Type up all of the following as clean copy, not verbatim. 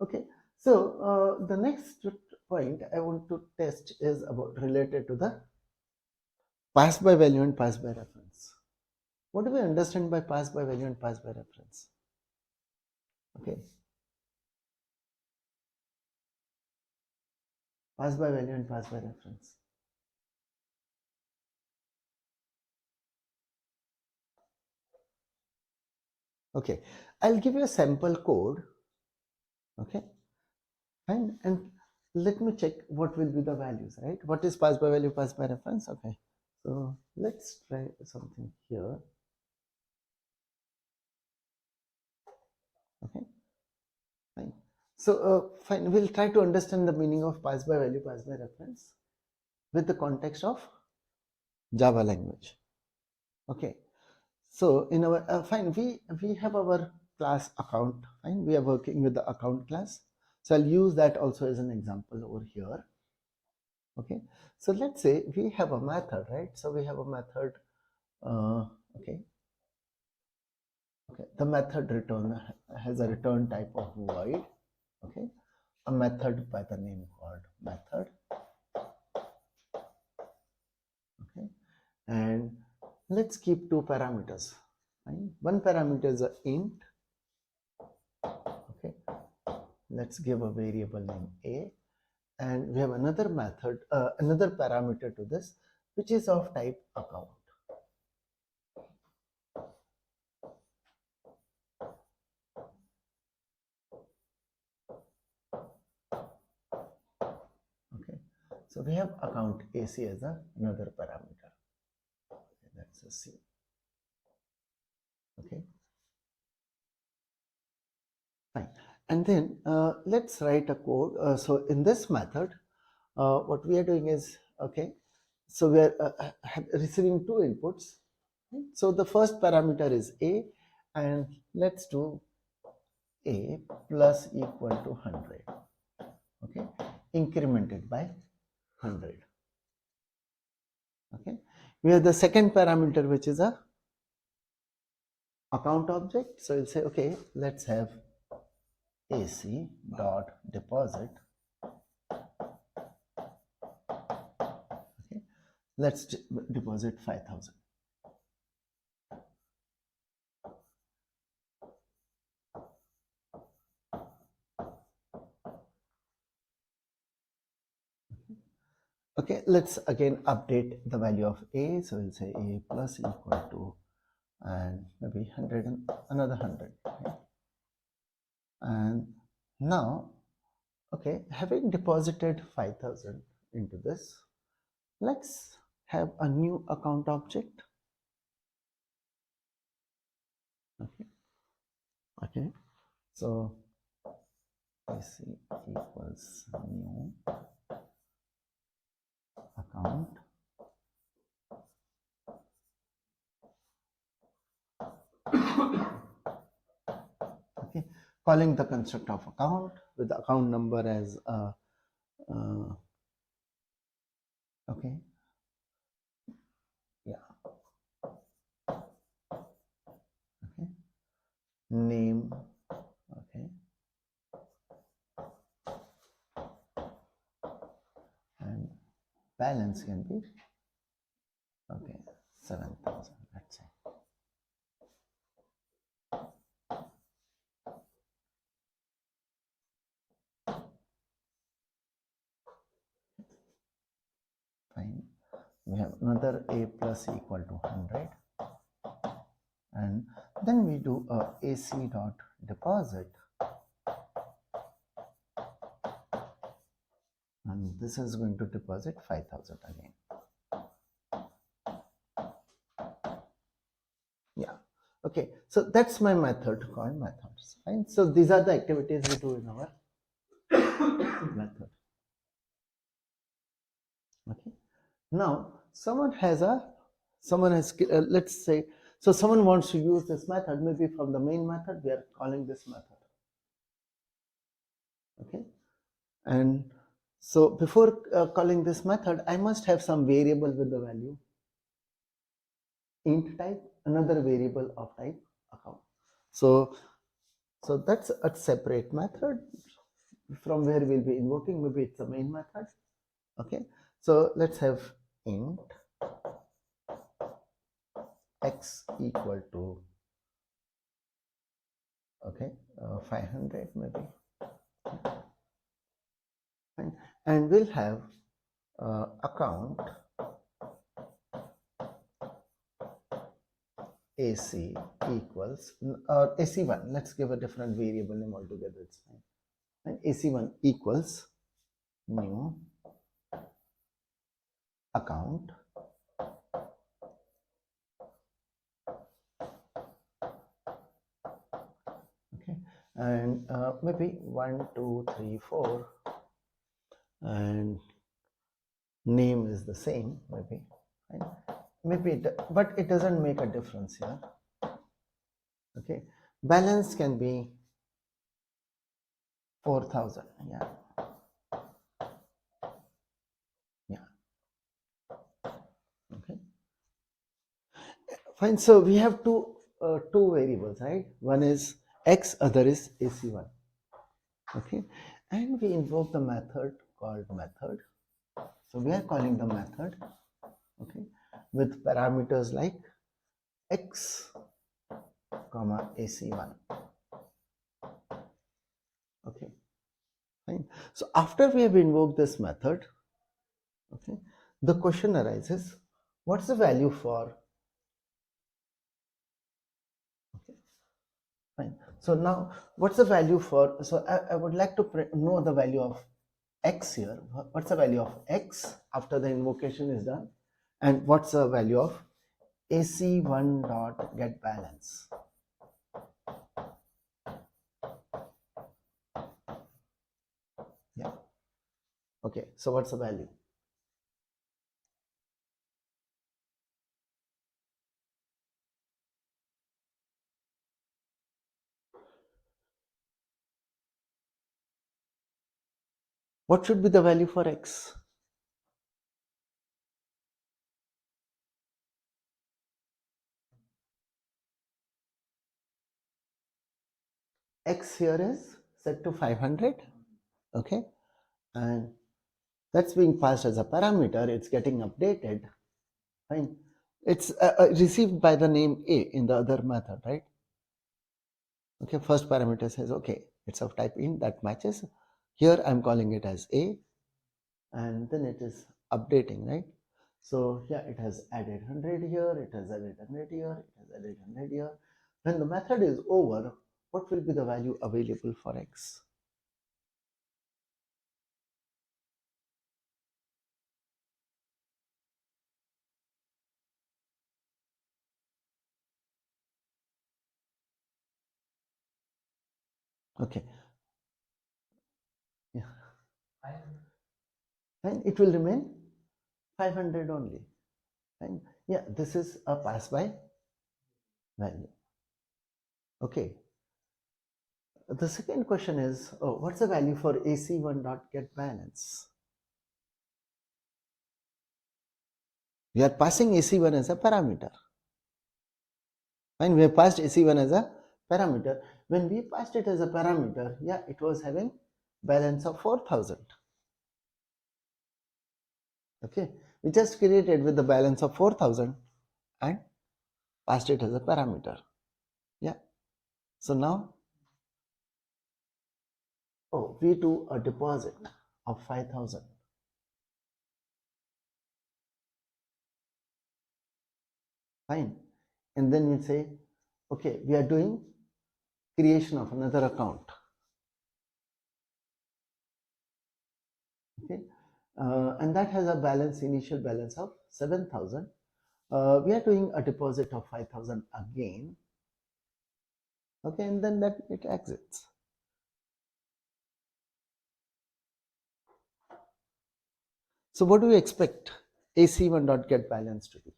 Okay, so the next point I want to test is about related to the pass by value and pass by reference. What do we understand by pass by value and pass by reference? Okay, pass by value and pass by reference. Okay, I'll give you a sample code. Okay, and let me check what will be the values, right? What is pass by value, pass by reference? Okay, so let's try something here. Okay, fine. So fine, we'll try to understand the meaning of pass by value, pass by reference with the context of Java language. Okay, so in our fine, we have our class account. Fine, we are working with the account class, so I'll use that also as an example over here. Okay, so let's say we have a method, right? So we have a method. Okay, the method return has a return type of void. Okay, a method by the name called method. Okay, and let's keep two parameters. Fine. One parameter is a int. Okay, let's give a variable name a, and we have another method, another parameter to this, which is of type account. Okay, so we have account AC as another parameter. Okay, that's a C. Okay, fine. And then let's write a code. So in this method, what we are doing is, okay, so we are receiving two inputs. Okay? So the first parameter is a, and let's do a plus equal to 100. Okay, incremented by 100. Okay, we have the second parameter, which is a account object. So we'll say, okay, let's have AC dot deposit. Okay, let's deposit 5,000. Okay, let's again update the value of a. So we'll say a plus equal to, and maybe 100 and another 100. Okay? And now, okay, having deposited 5,000 into this, let's have a new account object. Okay, okay, so AC equals new account. Okay, calling the construct of account with the account number as okay, yeah, okay, name, okay, and balance can be, okay, 7,000, let's say. Fine. We have another a plus equal to 100, and then we do a AC dot deposit, and this is going to deposit 5,000 again. Yeah, okay, so that's my method called methods. Fine, so these are the activities we do in our method. Okay, now someone has let's say, so someone wants to use this method, maybe from the main method we are calling this method. Okay, and so before calling this method, I must have some variable with the value int type, another variable of type account. So that's a separate method. from where we'll be invoking, maybe it's the main method. Okay, so let's have int x equal to, okay, 500 maybe, fine. And we'll have account AC equals, or AC1, let's give a different variable name altogether, it's fine. And AC1 equals new account okay, and maybe 1 2 3 4, and name is the same maybe, right? Maybe but it doesn't make a difference here. Okay, balance can be 4,000. Yeah, okay, fine. So we have two variables, right? One is x, other is AC1. Okay, and we invoke the method called method. So we are calling the method, okay, with parameters like x comma AC1. Okay, fine. So after we have invoked this method, okay, the question arises, what's the value for, okay, fine. So now what's the value for, so I would like to know the value of x here. What's the value of x after the invocation is done, and what's the value of AC1 dot get balance? Yeah, okay, so what's the value? What should be the value for x? X here is set to 500, okay, and that's being passed as a parameter. It's getting updated, fine. It's received by the name a in the other method, right? Okay, first parameter says, okay, it's of type int, that matches. Here I'm calling it as a, and then it is updating, right? So yeah, it has added 100 here, it has added 100 here, it has added 100 here. When the method is over, what will be the value available for x? Okay, yeah, and it will remain 500 only, right? Yeah, this is a pass by value. Okay, the second question is, oh, what's the value for AC1 dot get balance? We are passing AC1 as a parameter, and we have passed AC1 as a parameter. When we passed it as a parameter, yeah, it was having balance of 4,000. Okay, we just created with the balance of 4,000 and passed it as a parameter. Yeah, so now, oh, we do a deposit of 5,000. Fine, and then we say, okay, we are doing creation of another account. Okay, and that has a balance, initial balance of 7,000. We are doing a deposit of 5,000 again. Okay, and then that it exits. So what do we expect AC1 dot get balance to be?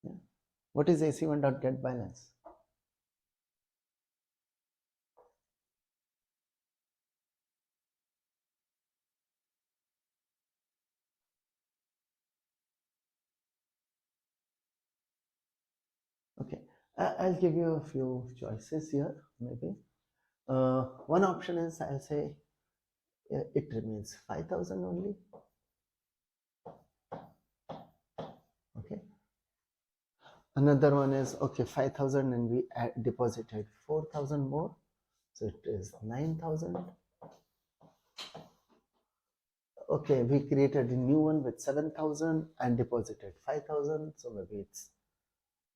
Yeah. What is AC1 dot get balance? I'll give you a few choices here, maybe. One option is I'll say it remains 5,000 only. Okay. Another one is okay, 5,000 and we deposited 4,000 more, so it is 9,000. Okay, we created a new one with 7,000 and deposited 5,000, so maybe it's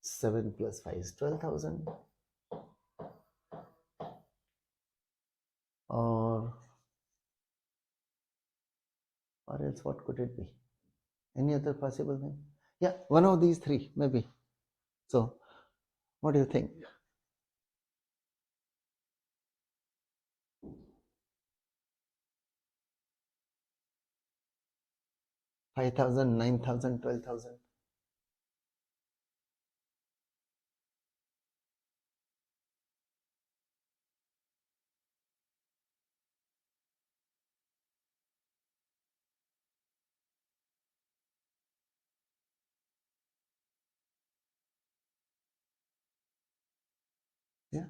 7 plus 5 is 12,000. Or else what could it be? Any other possible thing? Yeah, one of these three, maybe. So, what do you think? 5,000, 9,000, 12,000. Yeah.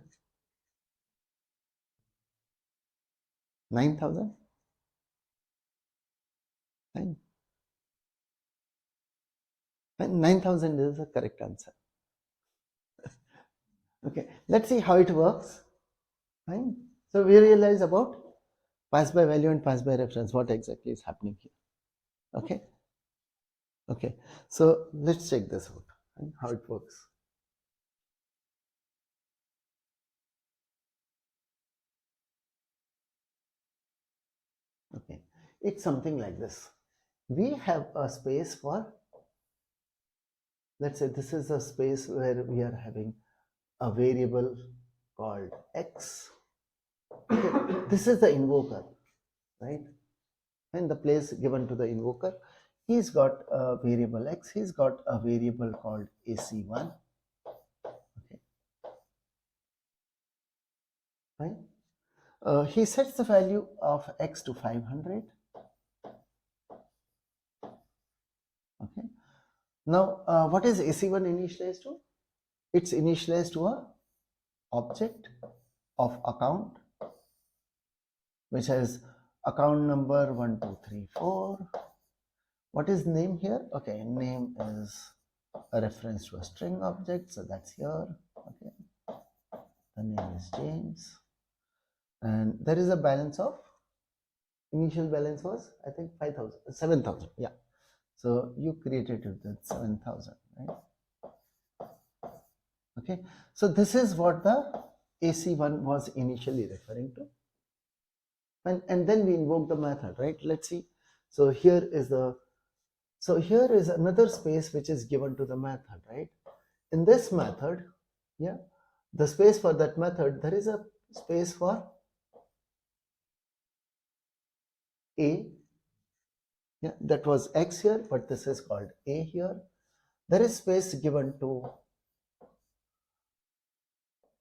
9,000? Fine. 9,000 is the correct answer. Okay, let's see how it works. Fine. So we realize about pass by value and pass by reference, what exactly is happening here. Okay. Okay. So let's check this out, right? How it works. Okay. It's something like this. We have a space for, let's say this is a space where we are having a variable called x. Okay. This is the invoker, right? And the place given to the invoker, he's got a variable x, he's got a variable called AC1. Okay. Fine. He sets the value of x to 500. Okay. Now, what is AC1 initialized to? It's initialized to a object of account, which has account number 1, 2, 3, 4. What is name here? Okay, name is a reference to a string object, so that's here. Okay, the name is James, and there is a balance of, initial balance was I think 5,000, 7,000. Yeah, so you created it with 7,000, right? Okay, so this is what the AC1 was initially referring to, and then we invoke the method, right? Let's see. So here is another space which is given to the method, right? In this method, yeah, the space for that method, there is a space for a, yeah, that was x here, but this is called a here. There is space given to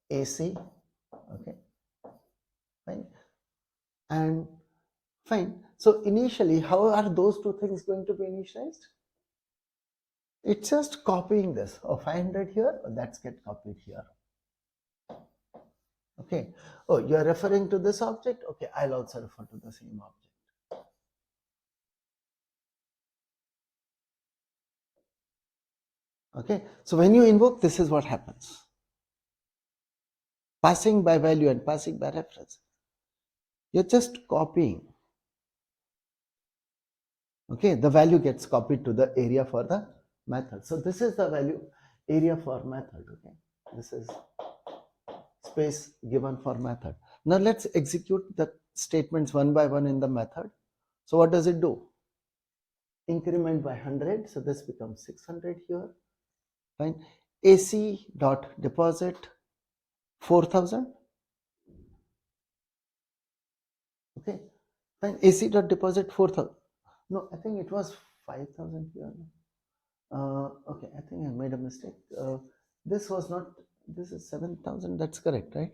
AC. Okay, fine. And fine. So initially, how are those two things going to be initialized? It's just copying this. Oh, 500 here, that's get copied here. Okay. Oh, you are referring to this object? Okay, I'll also refer to the same object. Okay, so when you invoke, this is what happens. Passing by value and passing by reference. You're just copying. Okay, the value gets copied to the area for the method. So this is the value area for method. Okay, this is space given for method. Now let's execute the statements one by one in the method. So what does it do? Increment by 100, so this becomes 600 here. Fine. AC dot deposit 4,000. Okay, fine. AC dot deposit 4,000. No, I think it was 5,000 here. Okay, I think I made a mistake. This was not, this is 7,000, that's correct, right?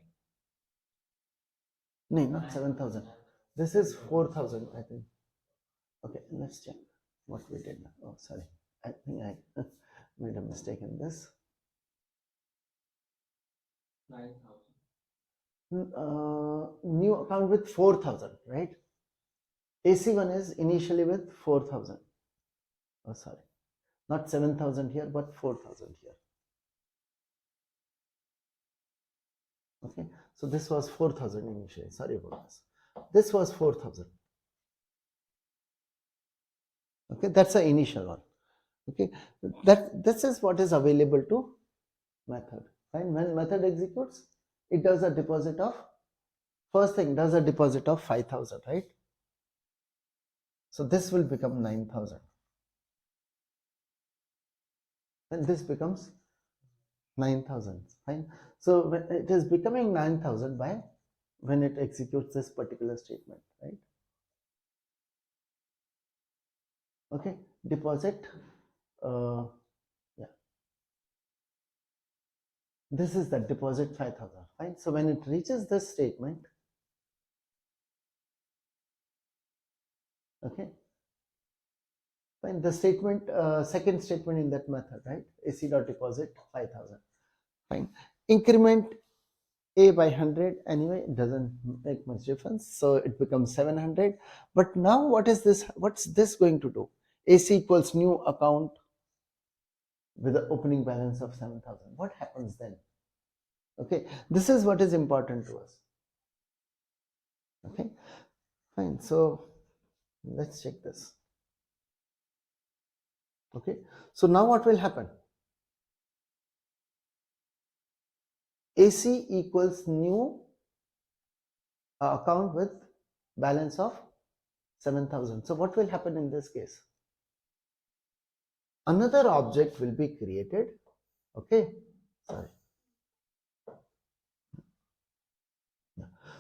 No, not 7,000. This is 4,000, I think. Okay, let's check what we did now. Oh, sorry. I think I made a mistake in this. New account with 4,000, right? AC1 is initially with 4,000. Oh, sorry, not 7,000 here, but 4,000 here. Okay, so this was 4,000 initially. Sorry about this. This was 4,000. Okay, that's the initial one. Okay, this is what is available to method. And when method executes, it does a deposit of, first thing, does a deposit of 5,000, right? So this will become 9,000. And this becomes 9,000. Fine. So when it is becoming 9,000 by when it executes this particular statement, right? Okay, deposit. Yeah, this is the deposit 5,000. Fine. So when it reaches this statement, okay, fine. The statement, second statement in that method, right? AC dot deposit 5,000. Fine. Increment A by 100 anyway, it doesn't make much difference, so it becomes 700. But now what is this? What's this going to do? AC equals new account with the opening balance of 7,000. What happens then? Okay, this is what is important to us. Okay, fine. So let's check this. Okay, so now what will happen? AC equals new account with balance of 7,000. So what will happen in this case? Another object will be created. Okay, sorry.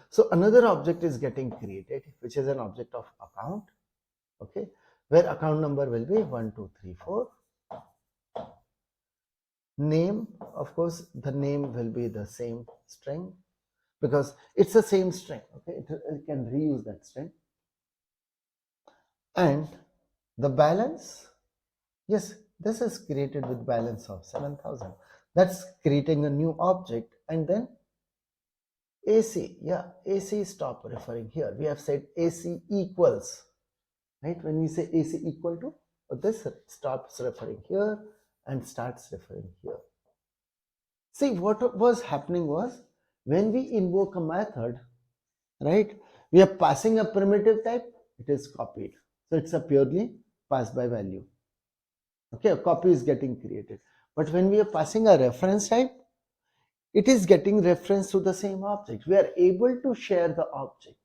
So another object is getting created, which is an object of account. Okay, where account number will be 1, 2, 3, 4. Name, of course, the name will be the same string because it's the same string. Okay, it can reuse that string. And the balance, yes, this is created with balance of 7,000. That's creating a new object. And then AC, yeah, AC stop referring here. We have said AC equals, right? When we say AC equal to, this stops referring here and starts referring here. See, what was happening was when we invoke a method, right, we are passing a primitive type, it is copied. So it's a purely pass by value. Okay, a copy is getting created. But when we are passing a reference type, it is getting reference to the same object. We are able to share the object.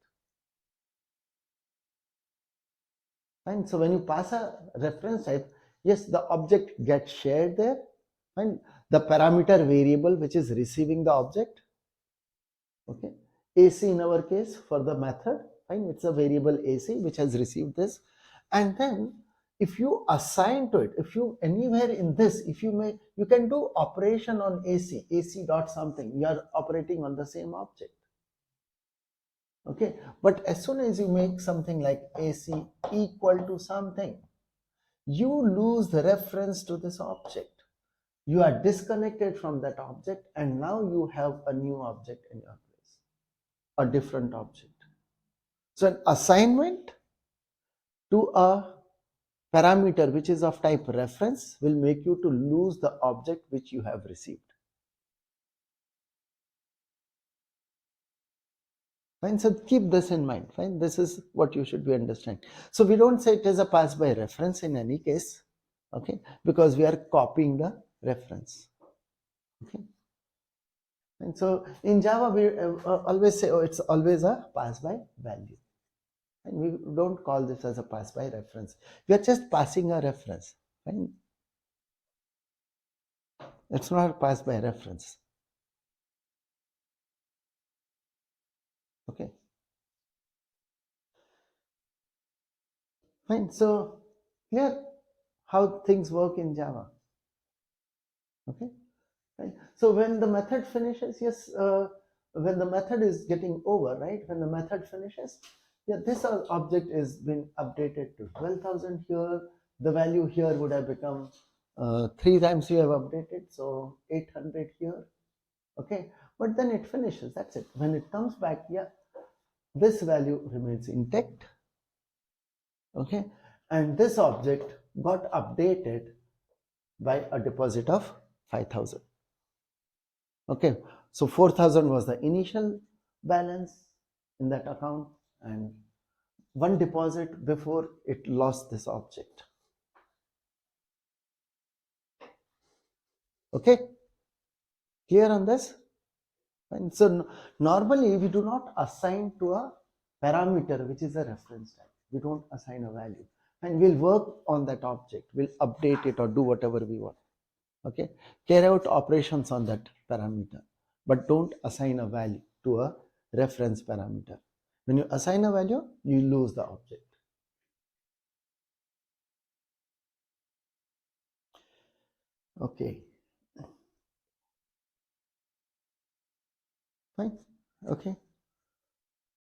Fine. So when you pass a reference type, yes, the object gets shared there. Fine. The parameter variable which is receiving the object, okay, AC in our case for the method, fine, it's a variable AC which has received this. And then if you assign to it, if you anywhere in this, if you may, you can do operation on AC, AC dot something, you are operating on the same object. Okay, but as soon as you make something like AC equal to something, you lose the reference to this object. You are disconnected from that object, and now you have a new object in your place, a different object. So an assignment to a parameter which is of type reference will make you to lose the object which you have received. Fine, so keep this in mind. Fine, this is what you should be understanding. So we don't say it is a pass by reference in any case, okay, because we are copying the reference. Okay, and so in Java we always say, oh, it's always a pass by value, and we don't call this as a pass by reference. We are just passing a reference. Fine, it's not a pass by reference. Okay, fine. So here how things work in Java. Okay, right. So when the method finishes, yes, when the method is getting over, right, when the method finishes, yeah, this object is been updated to 12,000 here. The value here would have become 3 times you have updated, so 800 here. Okay, but then it finishes. That's it. When it comes back, yeah, this value remains intact. Okay, and this object got updated by a deposit of 5,000. Okay, so 4,000 was the initial balance in that account, and one deposit before it lost this object. Okay, clear on this? Fine. So normally we do not assign to a parameter which is a reference type. We don't assign a value, and we'll work on that object. We'll update it or do whatever we want. Okay, carry out operations on that parameter, but don't assign a value to a reference parameter. When you assign a value, you lose the object. Okay, fine. Okay.